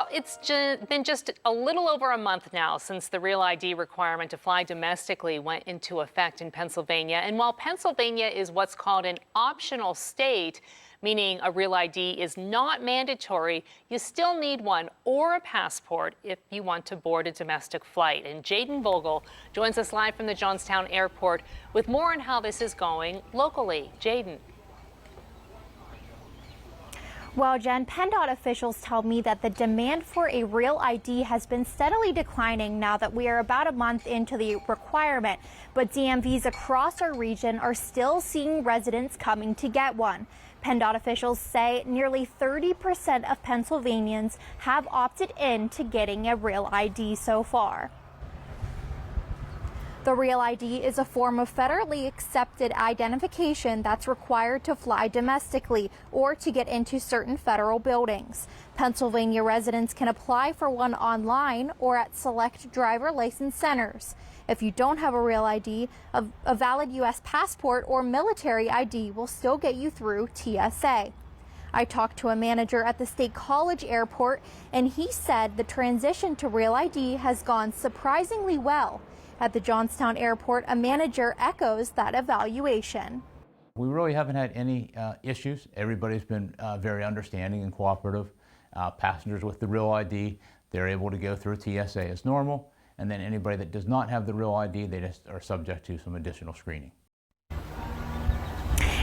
Well, it's been just a little over a month now since the Real ID requirement to fly domestically went into effect in Pennsylvania. And while Pennsylvania is what's called an optional state, meaning a Real ID is not mandatory, you still need one or a passport if you want to board a domestic flight. And Jaden Vogel joins us live from the Johnstown airport with more on how this is going locally. Jaden. Well, Jen, PennDOT officials tell me that the demand for a Real ID has been steadily declining now that we are about a month into the requirement. But DMVs across our region are still seeing residents coming to get one. PennDOT officials say nearly 30% of Pennsylvanians have opted in to getting a Real ID so far. The Real ID is a form of federally accepted identification that's required to fly domestically or to get into certain federal buildings. Pennsylvania residents can apply for one online or at select driver license centers. If you don't have a Real ID, a valid U.S. passport or military ID will still get you through TSA. I talked to a manager at the State College Airport, and he said the transition to Real ID has gone surprisingly well. At the Johnstown airport, a manager echoes that evaluation. We really haven't had any issues. Everybody's been very understanding and cooperative. Passengers with the Real ID, they're able to go through TSA as normal. And then anybody that does not have the Real ID, they just are subject to some additional screening.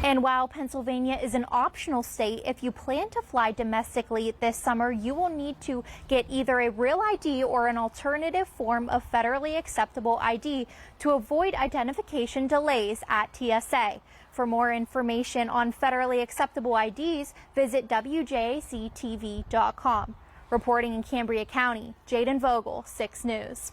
And while Pennsylvania is an optional state, if you plan to fly domestically this summer, you will need to get either a Real ID or an alternative form of federally acceptable ID to avoid identification delays at TSA. For more information on federally acceptable IDs, visit WJACTV.com. Reporting in Cambria County, Jaden Vogel, 6 News.